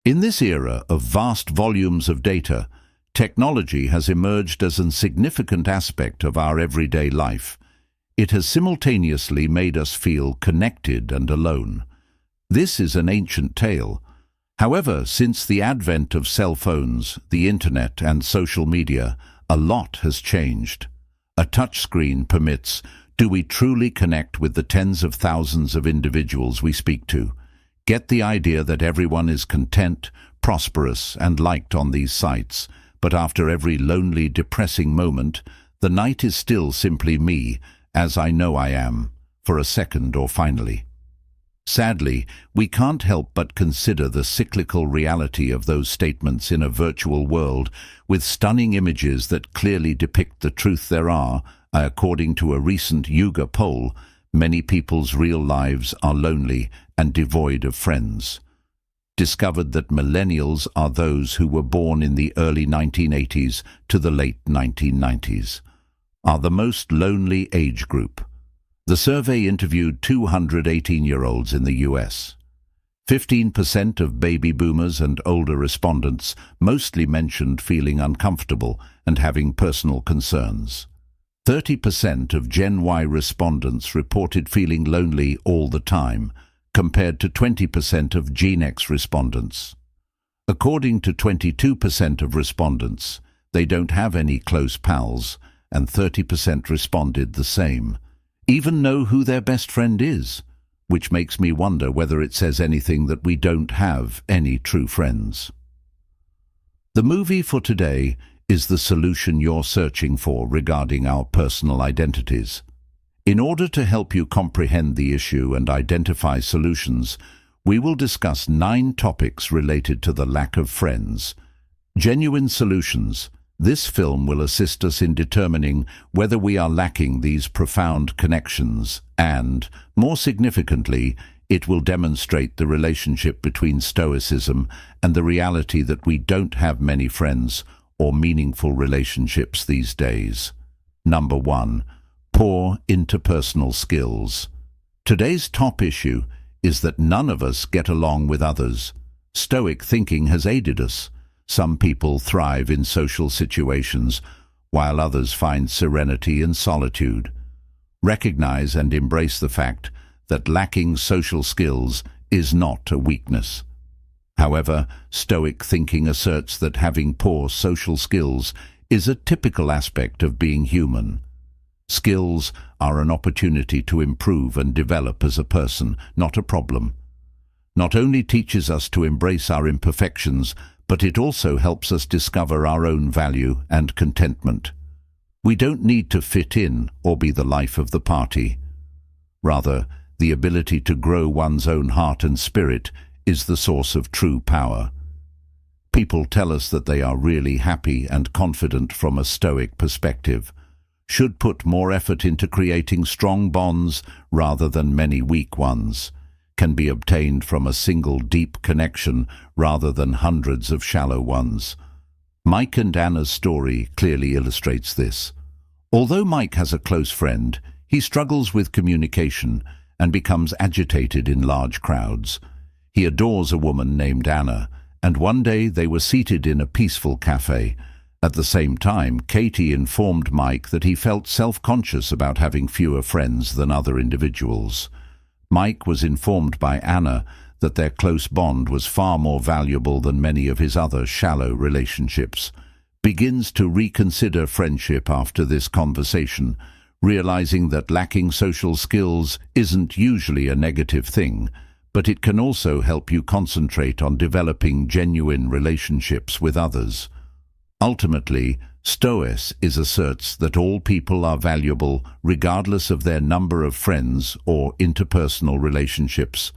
In this era of vast volumes of data, technology has emerged as a significant aspect of our everyday life. It has simultaneously made us feel connected and alone. This is an ancient tale. However, since the advent of cell phones, the internet and social media, a lot has changed. A touchscreen permits, do we truly connect with the tens of thousands of individuals we speak to? Get the idea that everyone is content, prosperous and liked on these sites, but after every lonely, depressing moment, the night is still simply me, as I know I am, for a second or finally. Sadly, we can't help but consider the cyclical reality of those statements in a virtual world, with stunning images that clearly depict the truth there are. According to a recent Yuga poll, many people's real lives are lonely and devoid of friends. Discovered that millennials are those who were born in the early 1980s to the late 1990s, are the most lonely age group. The survey interviewed 218-year-olds in the US. 15% of baby boomers and older respondents mostly mentioned feeling uncomfortable and having personal concerns. 30% of Gen Y respondents reported feeling lonely all the time, compared to 20% of Gen X respondents. According to 22% of respondents, they don't have any close pals, and 30% responded the same. Even know who their best friend is, which makes me wonder whether it says anything that we don't have any true friends. The movie for today is the solution you're searching for regarding our personal identities. In order to help you comprehend the issue and identify solutions, we will discuss 9 topics related to the lack of friends. Genuine solutions. This film will assist us in determining whether we are lacking these profound connections and, more significantly, it will demonstrate the relationship between Stoicism and the reality that we don't have many friends or meaningful relationships these days. Number 1. Poor interpersonal skills. Today's top issue is that none of us get along with others. Stoic thinking has aided us. Some people thrive in social situations, while others find serenity in solitude. Recognize and embrace the fact that lacking social skills is not a weakness. However, Stoic thinking asserts that having poor social skills is a typical aspect of being human. Skills are an opportunity to improve and develop as a person, not a problem. Not only teaches us to embrace our imperfections, but it also helps us discover our own value and contentment. We don't need to fit in or be the life of the party. Rather, the ability to grow one's own heart and spirit is the source of true power. People tell us that they are really happy and confident from a Stoic perspective, should put more effort into creating strong bonds rather than many weak ones, can be obtained from a single deep connection rather than hundreds of shallow ones. Mike and Anna's story clearly illustrates this. Although Mike has a close friend, he struggles with communication and becomes agitated in large crowds. He adores a woman named Anna, and one day they were seated in a peaceful cafe. At the same time, Katie informed Mike that he felt self-conscious about having fewer friends than other individuals. Mike was informed by Anna that their close bond was far more valuable than many of his other shallow relationships. Begins to reconsider friendship after this conversation, realizing that lacking social skills isn't usually a negative thing, but it can also help you concentrate on developing genuine relationships with others. Ultimately, Stoicism asserts that all people are valuable regardless of their number of friends or interpersonal relationships.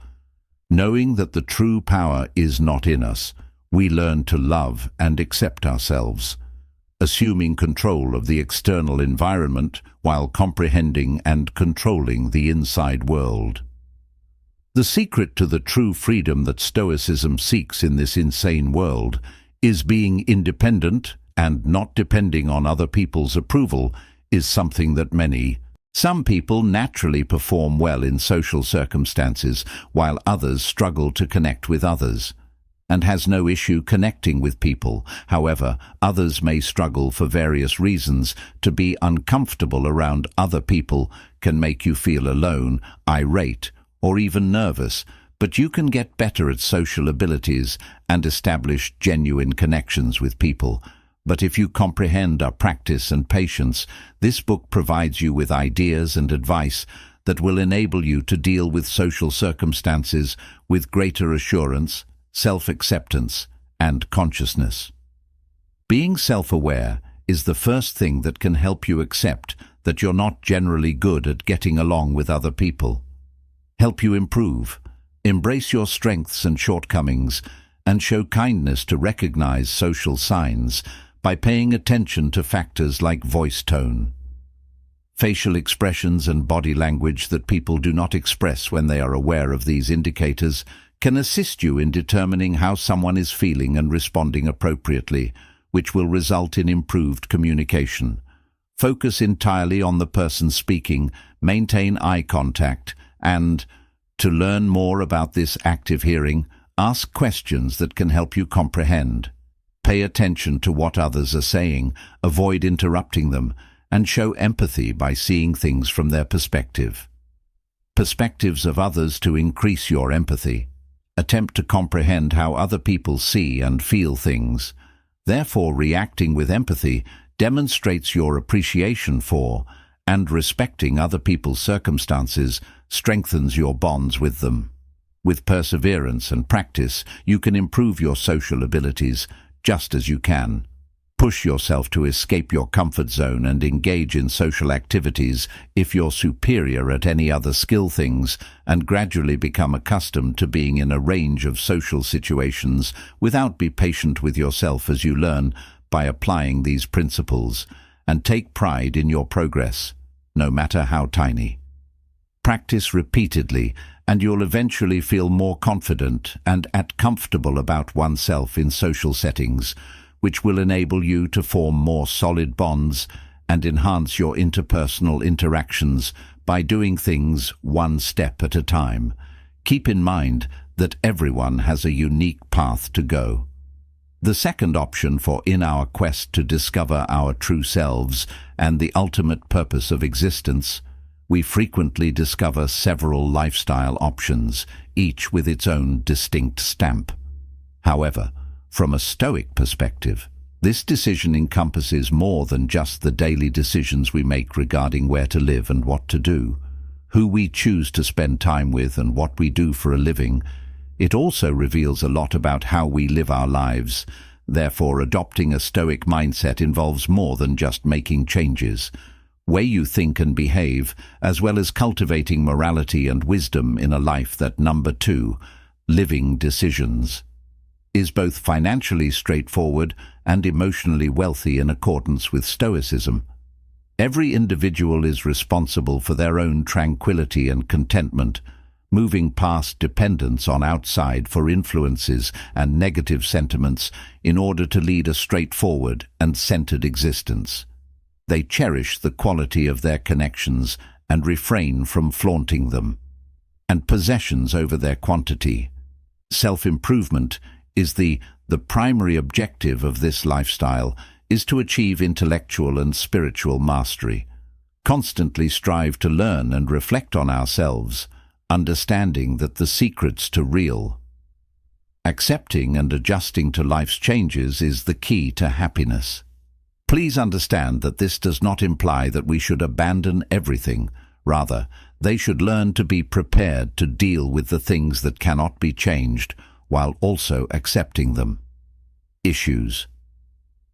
Knowing that the true power is not in us, we learn to love and accept ourselves, assuming control of the external environment while comprehending and controlling the inside world. The secret to the true freedom that Stoicism seeks in this insane world is being independent and not depending on other people's approval is something that some people naturally perform well in social circumstances, while others struggle to connect with others. and has no issue connecting with people. However, others may struggle for various reasons. To be uncomfortable around other people can make you feel alone, irate, or even nervous, but you can get better at social abilities and establish genuine connections with people. But if you comprehend our practice and patience, this book provides you with ideas and advice that will enable you to deal with social circumstances with greater assurance, self-acceptance, and consciousness. Being self-aware is the first thing that can help you accept that you're not generally good at getting along with other people. Help you improve, embrace your strengths and shortcomings, and show kindness to recognize social signs by paying attention to factors like voice tone, facial expressions and body language that people do not express. When they are aware of these indicators, can assist you in determining how someone is feeling and responding appropriately, which will result in improved communication. Focus entirely on the person speaking, maintain eye contact, and, to learn more about this active hearing, ask questions that can help you comprehend. Pay attention to what others are saying, avoid interrupting them, and show empathy by seeing things from their perspective. Perspectives of others to increase your empathy. Attempt to comprehend how other people see and feel things. Therefore, reacting with empathy demonstrates your appreciation for and respecting other people's circumstances, strengthens your bonds with them. With perseverance and practice, you can improve your social abilities, just as you can push yourself to escape your comfort zone and engage in social activities if you're superior at any other skill things, and gradually become accustomed to being in a range of social situations. Be patient with yourself as you learn by applying these principles, and take pride in your progress, no matter how tiny. Practice repeatedly, and you'll eventually feel more confident and comfortable about oneself in social settings, which will enable you to form more solid bonds and enhance your interpersonal interactions by doing things one step at a time. Keep in mind that everyone has a unique path to go. The second option in our quest to discover our true selves and the ultimate purpose of existence, we frequently discover several lifestyle options, each with its own distinct stamp. However, from a Stoic perspective, this decision encompasses more than just the daily decisions we make regarding where to live and what to do, who we choose to spend time with, and what we do for a living. It also reveals a lot about how we live our lives. Therefore, adopting a Stoic mindset involves more than just making changes. Way you think and behave, as well as cultivating morality and wisdom in a life that, number 2, living decisions, is both financially straightforward and emotionally wealthy in accordance with Stoicism. Every individual is responsible for their own tranquility and contentment, moving past dependence on outside for influences and negative sentiments in order to lead a straightforward and centered existence. They cherish the quality of their connections and refrain from flaunting them, and possessions over their quantity. Self-improvement is the primary objective of this lifestyle is to achieve intellectual and spiritual mastery. Constantly strive to learn and reflect on ourselves, understanding that the secrets to real accepting and adjusting to life's changes is the key to happiness. Please understand that this does not imply that we should abandon everything. Rather, they should learn to be prepared to deal with the things that cannot be changed, while also accepting them. Issues.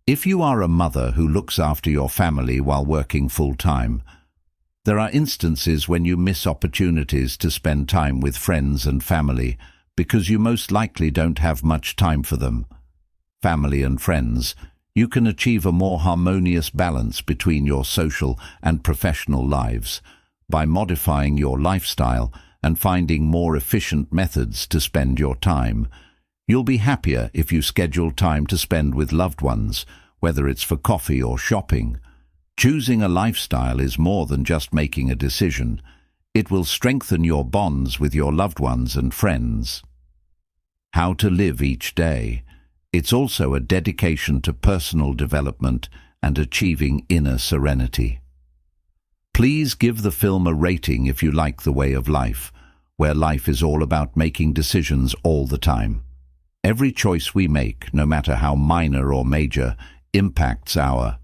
If you are a mother who looks after your family while working full-time, there are instances when you miss opportunities to spend time with friends and family because you most likely don't have much time for them. Family and friends, you can achieve a more harmonious balance between your social and professional lives by modifying your lifestyle and finding more efficient methods to spend your time. You'll be happier if you schedule time to spend with loved ones, whether it's for coffee or shopping. Choosing a lifestyle is more than just making a decision. It will strengthen your bonds with your loved ones and friends. how to live each day. It's also a dedication to personal development and achieving inner serenity. Please give the film a rating if you like the way of life, where life is all about making decisions all the time. Every choice we make, no matter how minor or major, impacts our.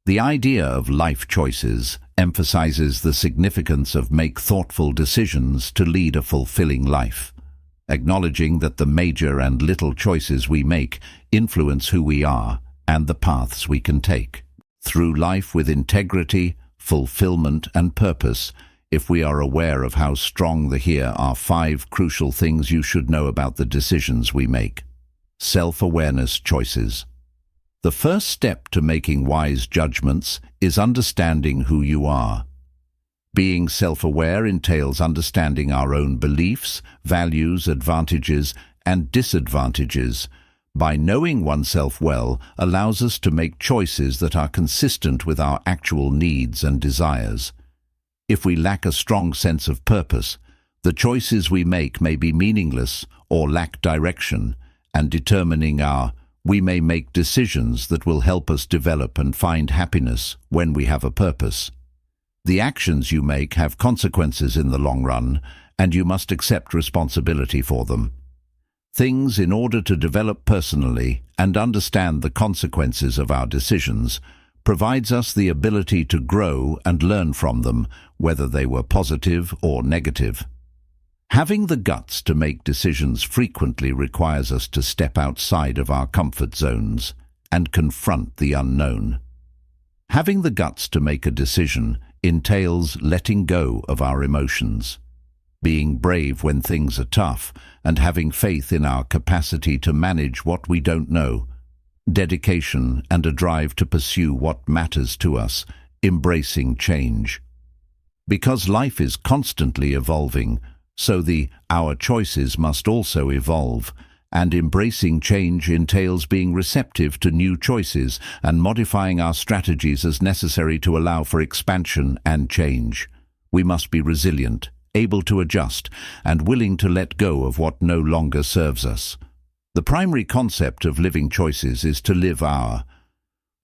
The idea of life choices emphasizes the significance of make thoughtful decisions to lead a fulfilling life, acknowledging that the major and little choices we make influence who we are and the paths we can take. Through life with integrity, fulfillment and purpose, if we are aware of how strong here are 5 crucial things you should know about the decisions we make. Self-awareness choices. The first step to making wise judgments is understanding who you are. Being self-aware entails understanding our own beliefs, values, advantages, and disadvantages. By knowing oneself well allows us to make choices that are consistent with our actual needs and desires. If we lack a strong sense of purpose, the choices we make may be meaningless or lack direction, and we may make decisions that will help us develop and find happiness when we have a purpose. The actions you make have consequences in the long run, and you must accept responsibility for them. Things in order to develop personally and understand the consequences of our decisions provides us the ability to grow and learn from them, whether they were positive or negative. Having the guts to make decisions frequently requires us to step outside of our comfort zones and confront the unknown. Having the guts to make a decision entails letting go of our emotions, being brave when things are tough, and having faith in our capacity to manage what we don't know, dedication and a drive to pursue what matters to us, embracing change. Because life is constantly evolving, so our choices must also evolve, and embracing change entails being receptive to new choices and modifying our strategies as necessary to allow for expansion and change. We must be resilient, able to adjust, and willing to let go of what no longer serves us. The primary concept of living choices is to live our.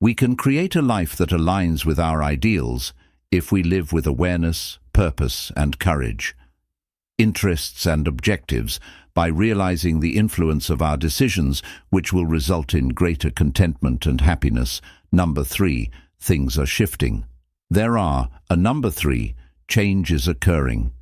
We can create a life that aligns with our ideals if we live with awareness, purpose, and courage, interests and objectives, by realizing the influence of our decisions, which will result in greater contentment and happiness. Number 3, things are shifting. Number 3, change is occurring.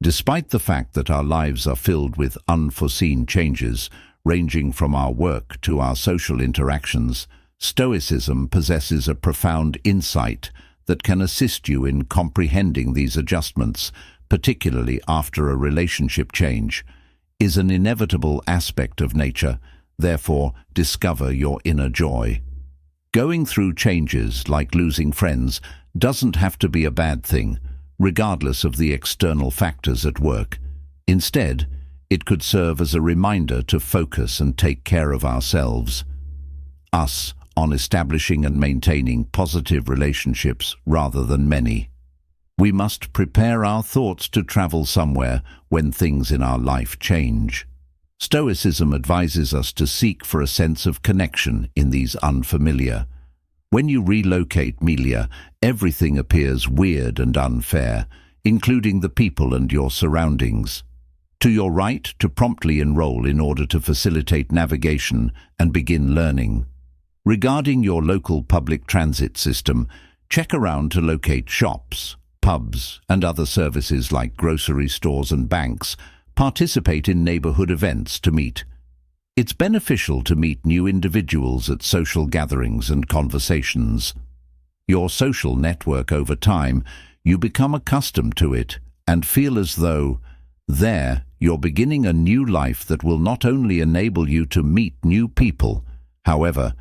Despite the fact that our lives are filled with unforeseen changes, ranging from our work to our social interactions, Stoicism possesses a profound insight that can assist you in comprehending these adjustments, particularly after a relationship change, is an inevitable aspect of nature. Therefore, discover your inner joy. Going through changes, like losing friends, doesn't have to be a bad thing, regardless of the external factors at work. Instead, it could serve as a reminder to focus and take care of ourselves, on establishing and maintaining positive relationships rather than many. We must prepare our thoughts to travel somewhere when things in our life change. Stoicism advises us to seek for a sense of connection in these unfamiliar. When you relocate, everything appears weird and unfair, including the people and your surroundings. To your right to promptly enroll in order to facilitate navigation and begin learning. Regarding your local public transit system, check around to locate shops, pubs, and other services like grocery stores and banks. Participate in neighborhood events to meet. It's beneficial to meet new individuals at social gatherings and conversations. Your social network over time, you become accustomed to it and feel as though you're beginning a new life that will not only enable you to meet new people, however,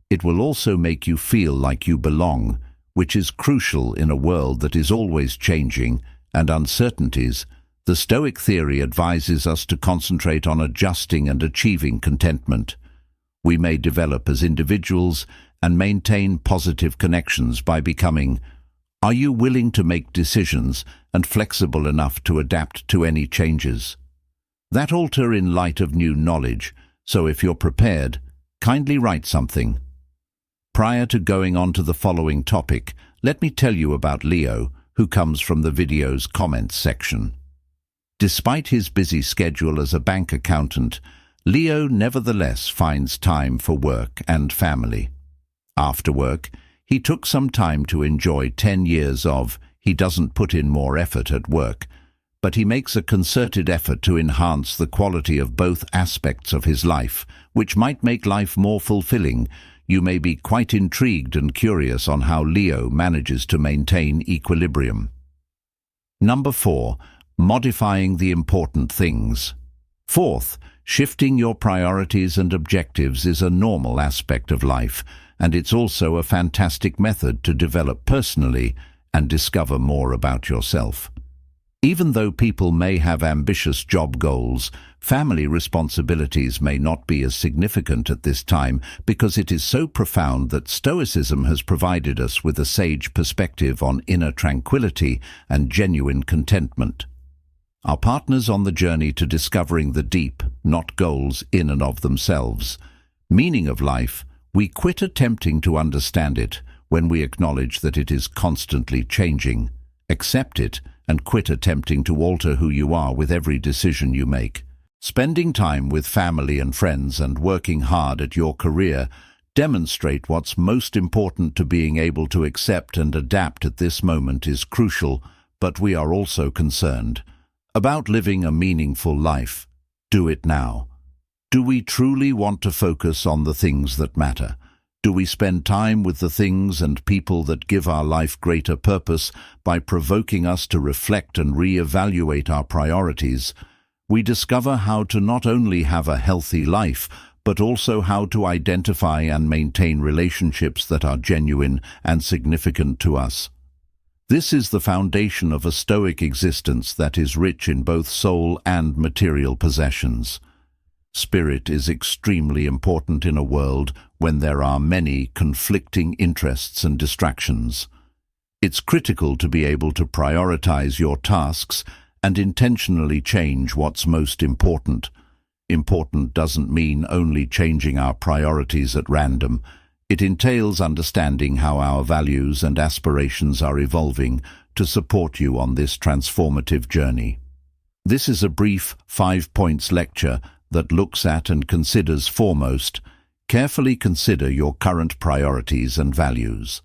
it will also make you feel like you belong, which is crucial in a world that is always changing and uncertainties. The Stoic theory advises us to concentrate on adjusting and achieving contentment. We may develop as individuals and maintain positive connections by becoming. Are you willing to make decisions and flexible enough to adapt to any changes? That alter in light of new knowledge, so if you're prepared, kindly write something. Prior to going on to the following topic, let me tell you about Leo, who comes from the video's comments section. Despite his busy schedule as a bank accountant, Leo nevertheless finds time for work and family. After work, he took some time to enjoy 10 years of, he doesn't put in more effort at work, but he makes a concerted effort to enhance the quality of both aspects of his life, which might make life more fulfilling. You may be quite intrigued and curious on how Leo manages to maintain equilibrium. Number 4. Modifying the important things. Fourth, shifting your priorities and objectives is a normal aspect of life, and it's also a fantastic method to develop personally and discover more about yourself. Even though people may have ambitious job goals, family responsibilities may not be as significant at this time because it is so profound that Stoicism has provided us with a sage perspective on inner tranquility and genuine contentment. Our partners on the journey to discovering the deep, not goals in and of themselves, meaning of life, we quit attempting to understand it when we acknowledge that it is constantly changing. Accept it and quit attempting to alter who you are with every decision you make. Spending time with family and friends and working hard at your career demonstrate what's most important to being able to accept and adapt at this moment is crucial, but we are also concerned about living a meaningful life. Do it now. Do we truly want to focus on the things that matter? Do we spend time with the things and people that give our life greater purpose by provoking us to reflect and re-evaluate our priorities? We discover how to not only have a healthy life, but also how to identify and maintain relationships that are genuine and significant to us. This is the foundation of a Stoic existence that is rich in both soul and material possessions. Spirit is extremely important in a world when there are many conflicting interests and distractions. It's critical to be able to prioritize your tasks and intentionally change what's most important. Important doesn't mean only changing our priorities at random. It entails understanding how our values and aspirations are evolving to support you on this transformative journey. This is a brief 5-point lecture that looks at and considers foremost, carefully consider your current priorities and values.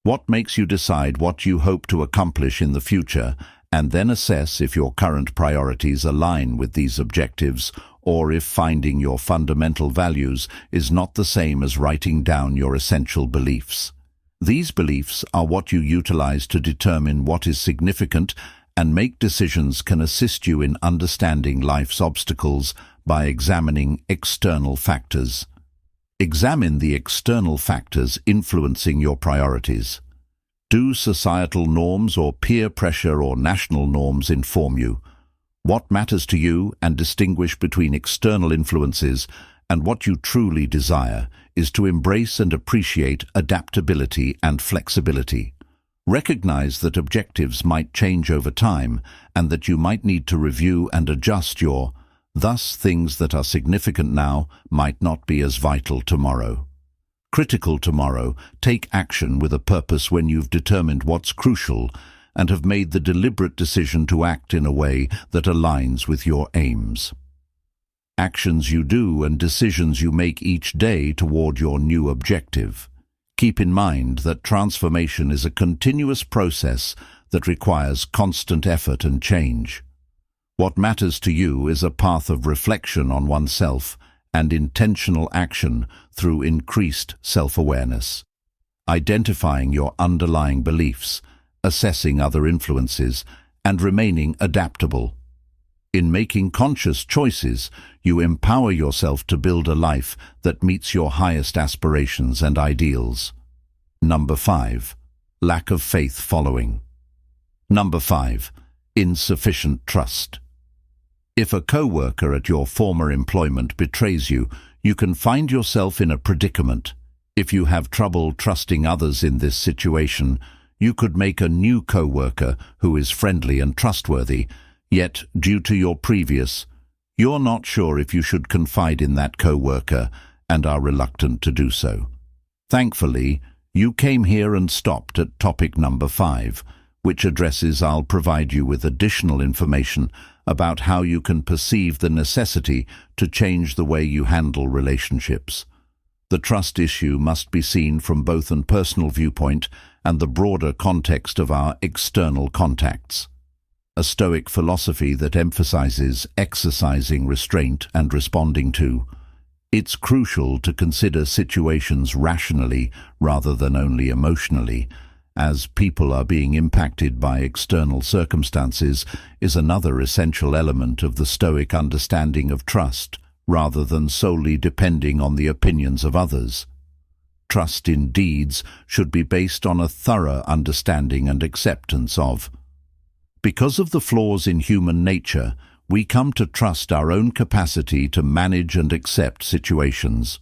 What makes you decide what you hope to accomplish in the future, and then assess if your current priorities align with these objectives, or if finding your fundamental values is not the same as writing down your essential beliefs. These beliefs are what you utilize to determine what is significant, and make decisions can assist you in understanding life's obstacles by examining external factors. Examine the external factors influencing your priorities. Do societal norms or peer pressure or national norms inform you? What matters to you and distinguish between external influences and what you truly desire is to embrace and appreciate adaptability and flexibility. Recognize that objectives might change over time and that you might need to review and adjust thus things that are significant now might not be as vital tomorrow. Critical tomorrow, take action with a purpose when you've determined what's crucial and have made the deliberate decision to act in a way that aligns with your aims. Actions you do and decisions you make each day toward your new objective. Keep in mind that transformation is a continuous process that requires constant effort and change. What matters to you is a path of reflection on oneself and intentional action through increased self-awareness. Identifying your underlying beliefs, assessing other influences, and remaining adaptable. In making conscious choices, you empower yourself to build a life that meets your highest aspirations and ideals. Number 5. Lack of faith following. Number 5. Insufficient trust. If a co-worker at your former employment betrays you, you can find yourself in a predicament. If you have trouble trusting others in this situation, you could make a new co-worker who is friendly and trustworthy, yet due to your previous, You're not sure if you should confide in that coworker and are reluctant to do so. Thankfully, you came here and stopped at topic number 5, which addresses I'll provide you with additional information about how you can perceive the necessity to change the way you handle relationships. The trust issue must be seen from both an personal viewpoint and the broader context of our external contacts. A Stoic philosophy that emphasizes exercising restraint and responding to. It's crucial to consider situations rationally rather than only emotionally, as people are being impacted by external circumstances is another essential element of the Stoic understanding of trust, rather than solely depending on the opinions of others. Trust in deeds should be based on a thorough understanding and acceptance of. Because of the flaws in human nature, we come to trust our own capacity to manage and accept situations.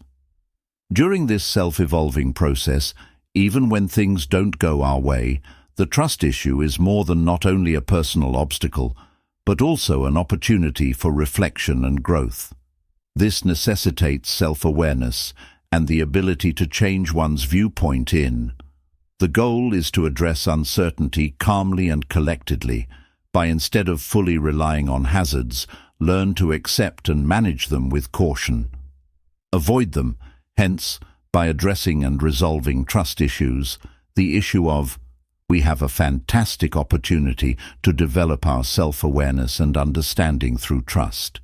During this self-evolving process, even when things don't go our way, the trust issue is more than not only a personal obstacle, but also an opportunity for reflection and growth. This necessitates self-awareness and the ability to change one's viewpoint in. The goal is to address uncertainty calmly and collectedly, by instead of fully relying on hazards, learn to accept and manage them with caution. Avoid them, hence, by addressing and resolving trust issues, the issue of, we have a fantastic opportunity to develop our self-awareness and understanding through trust.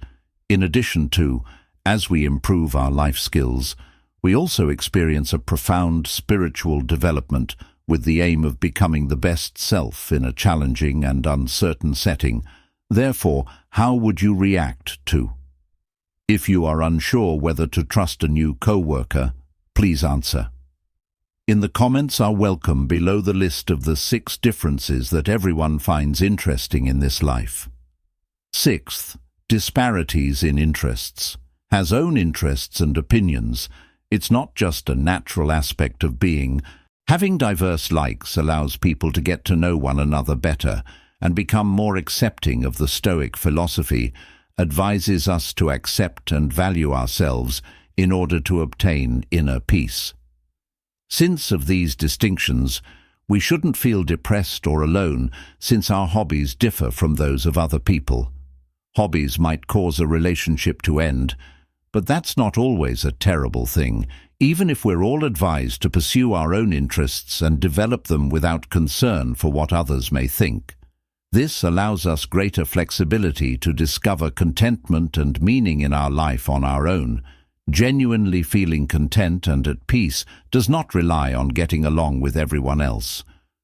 In addition to, as we improve our life skills, we also experience a profound spiritual development with the aim of becoming the best self in a challenging and uncertain setting. Therefore, how would you react to? If you are unsure whether to trust a new co-worker, please answer. In the comments are welcome below the list of the 6 differences that everyone finds interesting in this life. 6th, disparities in interests. Has own interests and opinions. It's not just a natural aspect of being. Having diverse likes allows people to get to know one another better and become more accepting of the Stoic philosophy, advises us to accept and value ourselves in order to obtain inner peace. Since of these distinctions, we shouldn't feel depressed or alone since our hobbies differ from those of other people. Hobbies might cause a relationship to end, but that's not always a terrible thing, even if we're all advised to pursue our own interests and develop them without concern for what others may think. This allows us greater flexibility to discover contentment and meaning in our life on our own. Genuinely feeling content and at peace does not rely on getting along with everyone else.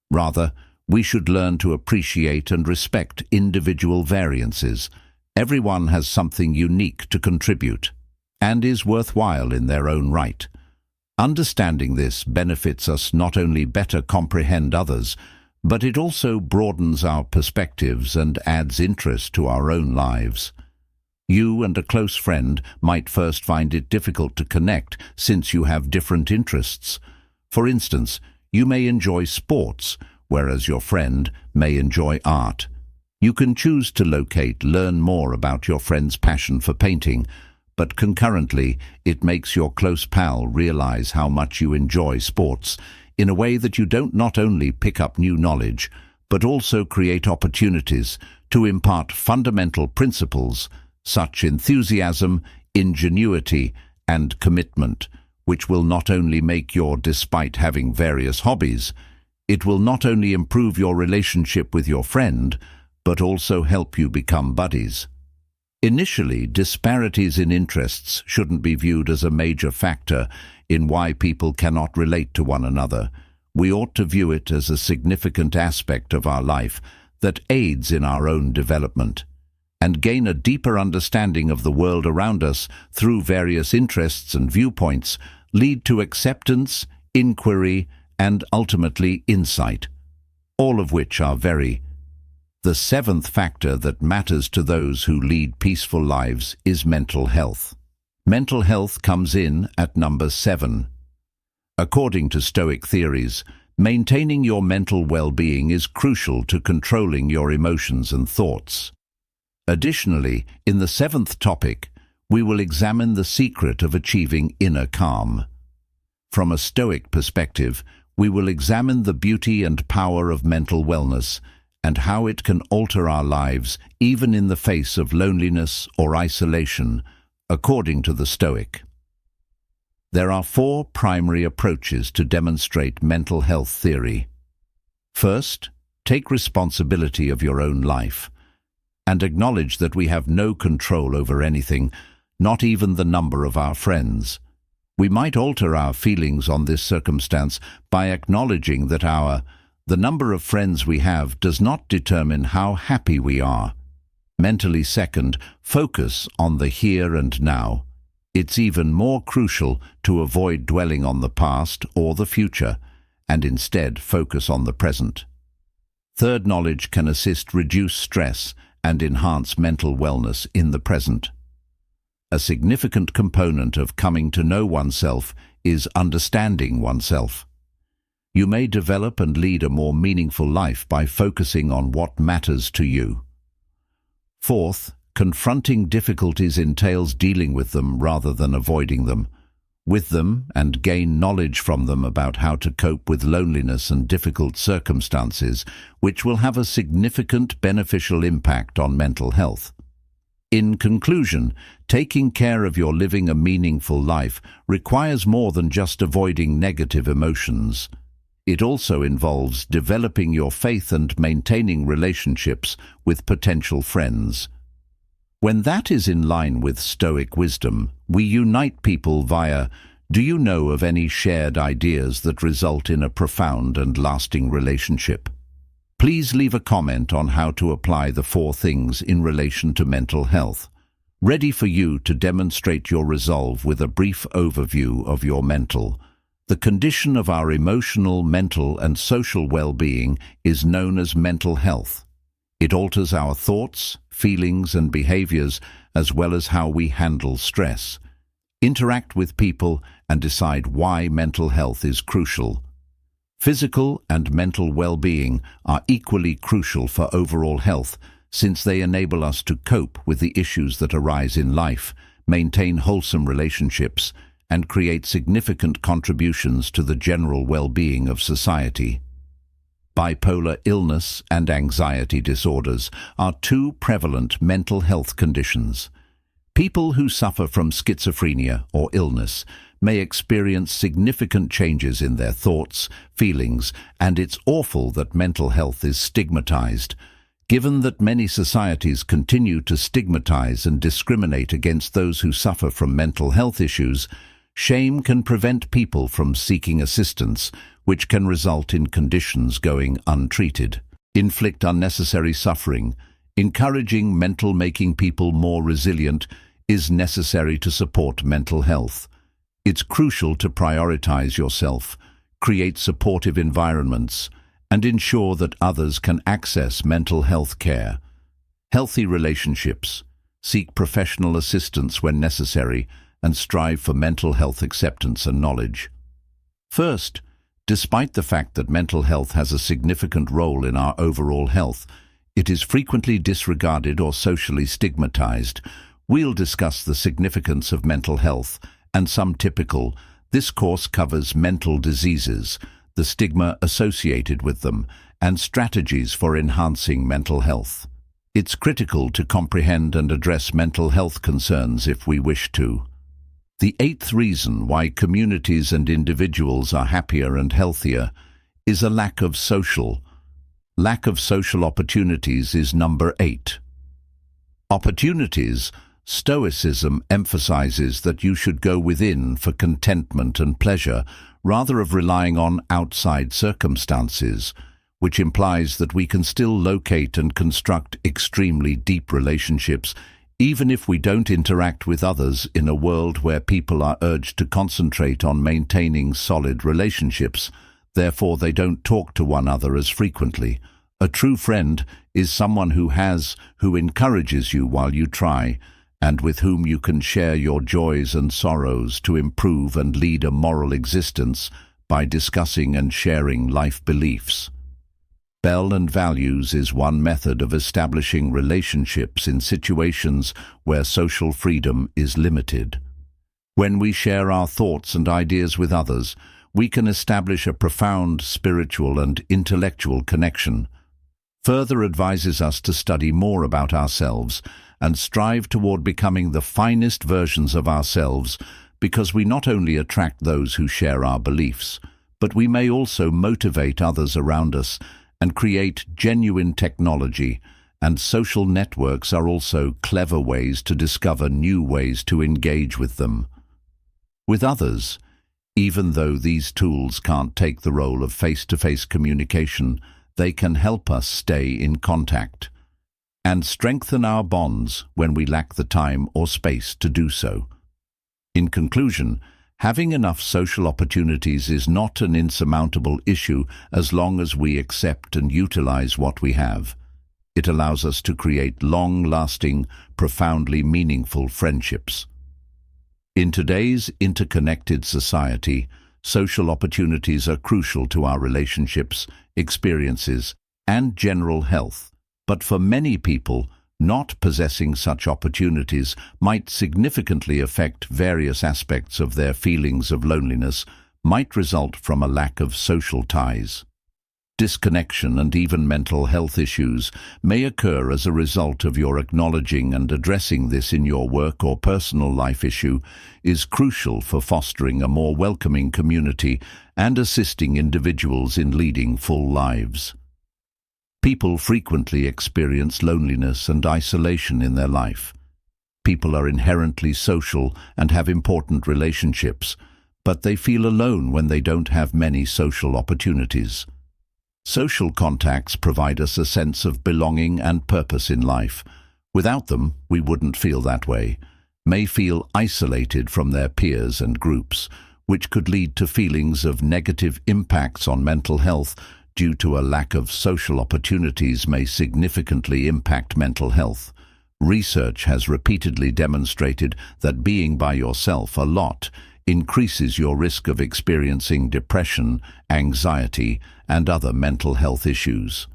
Rather, we should learn to appreciate and respect individual variances. Everyone has something unique to contribute and is worthwhile in their own right. Understanding this benefits us not only better comprehend others, but it also broadens our perspectives and adds interest to our own lives. You and a close friend might first find it difficult to connect since you have different interests. For instance, you may enjoy sports, whereas your friend may enjoy art. You can choose to learn more about your friend's passion for painting, but concurrently, it makes your close pal realize how much you enjoy sports in a way that you don't not only pick up new knowledge, but also create opportunities to impart fundamental principles such enthusiasm, ingenuity, and commitment, which will not only make despite having various hobbies, it will not only improve your relationship with your friend, but also help you become buddies. Initially, disparities in interests shouldn't be viewed as a major factor in why people cannot relate to one another. We ought to view it as a significant aspect of our life that aids in our own development, and gain a deeper understanding of the world around us through various interests and viewpoints lead to acceptance, inquiry, and ultimately insight, all of which are very. The 7th factor that matters to those who lead peaceful lives is mental health. Mental health comes in at number 7. According to Stoic theories, maintaining your mental well-being is crucial to controlling your emotions and thoughts. Additionally, in the seventh topic, we will examine the secret of achieving inner calm. From a Stoic perspective, we will examine the beauty and power of mental wellness and how it can alter our lives even in the face of loneliness or isolation, according to the Stoic. There are four primary approaches to demonstrate mental health theory. First, take responsibility of your own life and acknowledge that we have no control over anything, not even the number of our friends. We might alter our feelings on this circumstance by acknowledging that the number of friends we have does not determine how happy we are. Mentally, second, focus on the here and now. It's even more crucial to avoid dwelling on the past or the future, and instead focus on the present. Third, knowledge can assist reduce stress and enhance mental wellness in the present. A significant component of coming to know oneself is understanding oneself. You may develop and lead a more meaningful life by focusing on what matters to you. Fourth, confronting difficulties entails dealing with them rather than avoiding them. With them and gain knowledge from them about how to cope with loneliness and difficult circumstances, which will have a significant beneficial impact on mental health. In conclusion, taking care of your living a meaningful life requires more than just avoiding negative emotions. It also involves developing your faith and maintaining relationships with potential friends. When that is in line with Stoic wisdom, we unite people via, do you know of any shared ideas that result in a profound and lasting relationship? Please leave a comment on how to apply the four things in relation to mental health. Ready for you to demonstrate your resolve with a brief overview of your mental. The condition of our emotional, mental, and social well-being is known as mental health. It alters our thoughts, feelings, and behaviors, as well as how we handle stress, interact with people, and decide why mental health is crucial. Physical and mental well-being are equally crucial for overall health, since they enable us to cope with the issues that arise in life, maintain wholesome relationships, and create significant contributions to the general well-being of society. Bipolar illness and anxiety disorders are two prevalent mental health conditions. People who suffer from schizophrenia or illness may experience significant changes in their thoughts, feelings, and it's awful that mental health is stigmatized. Given that many societies continue to stigmatize and discriminate against those who suffer from mental health issues, shame can prevent people from seeking assistance, which can result in conditions going untreated, inflict unnecessary suffering. Encouraging making people more resilient is necessary to support mental health. It's crucial to prioritize yourself, create supportive environments, and ensure that others can access mental health care. Healthy relationships, seek professional assistance when necessary, and strive for mental health acceptance and knowledge. First, despite the fact that mental health has a significant role in our overall health, it is frequently disregarded or socially stigmatized. We'll discuss the significance of mental health and some typical. This course covers mental diseases, the stigma associated with them, and strategies for enhancing mental health. It's critical to comprehend and address mental health concerns if we wish to. The eighth reason why communities and individuals are happier and healthier is a lack of social opportunities is number 8. Opportunities. Stoicism emphasizes that you should go within for contentment and pleasure rather of relying on outside circumstances, which implies that we can still locate and construct extremely deep relationships even if we don't interact with others in a world where people are urged to concentrate on maintaining solid relationships. Therefore, they don't talk to one another as frequently. A true friend is someone who encourages you while you try, and with whom you can share your joys and sorrows to improve and lead a moral existence by discussing and sharing life beliefs. Bell and values is one method of establishing relationships in situations where social freedom is limited. When we share our thoughts and ideas with others, we can establish a profound spiritual and intellectual connection. Further advises us to study more about ourselves and strive toward becoming the finest versions of ourselves, because we not only attract those who share our beliefs, but we may also motivate others around us and create genuine technology, and social networks are also clever ways to discover new ways to engage with them. With others, even though these tools can't take the role of face-to-face communication, they can help us stay in contact and strengthen our bonds when we lack the time or space to do so. In conclusion, having enough social opportunities is not an insurmountable issue as long as we accept and utilize what we have. It allows us to create long-lasting, profoundly meaningful friendships. In today's interconnected society, social opportunities are crucial to our relationships, experiences, and general health. But for many people, not possessing such opportunities might significantly affect various aspects of their feelings of loneliness, might result from a lack of social ties. Disconnection and even mental health issues may occur as a result of your acknowledging and addressing this in your work or personal life issue is crucial for fostering a more welcoming community and assisting individuals in leading full lives. People frequently experience loneliness and isolation in their life. People are inherently social and have important relationships, but they feel alone when they don't have many social opportunities. Social contacts provide us a sense of belonging and purpose in life. Without them, we wouldn't feel that way, may feel isolated from their peers and groups, which could lead to feelings of negative impacts on mental health due to a lack of social opportunities may significantly impact mental health. Research has repeatedly demonstrated that being by yourself a lot increases your risk of experiencing depression, anxiety, and other mental health issues.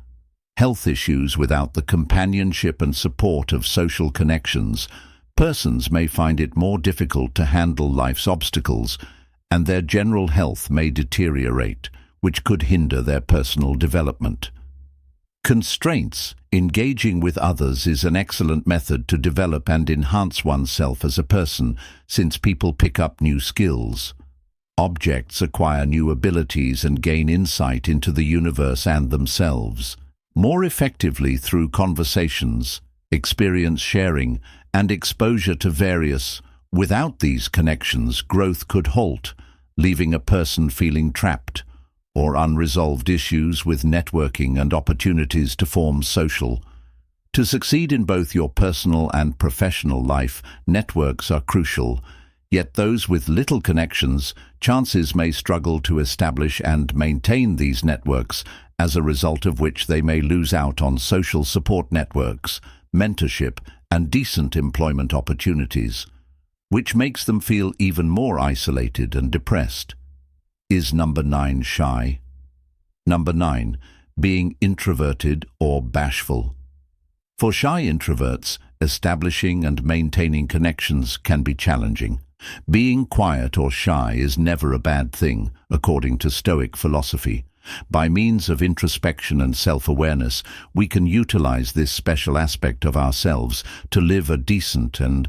Health issues without the companionship and support of social connections, persons may find it more difficult to handle life's obstacles, and their general health may deteriorate, which could hinder their personal development. Constraints. Engaging with others is an excellent method to develop and enhance oneself as a person, since people pick up new skills. Objects acquire new abilities and gain insight into the universe and themselves. More effectively through conversations, experience sharing, and exposure to various. Without these connections, growth could halt, leaving a person feeling trapped, or unresolved issues with networking and opportunities to form social. To succeed in both your personal and professional life, networks are crucial, yet those with little connections, chances may struggle to establish and maintain these networks, as a result of which they may lose out on social support networks, mentorship, and decent employment opportunities, which makes them feel even more isolated and depressed. Is number 9 shy? Number 9, being introverted or bashful. For shy introverts, establishing and maintaining connections can be challenging. Being quiet or shy is never a bad thing, according to Stoic philosophy. By means of introspection and self-awareness, we can utilize this special aspect of ourselves to live a decent and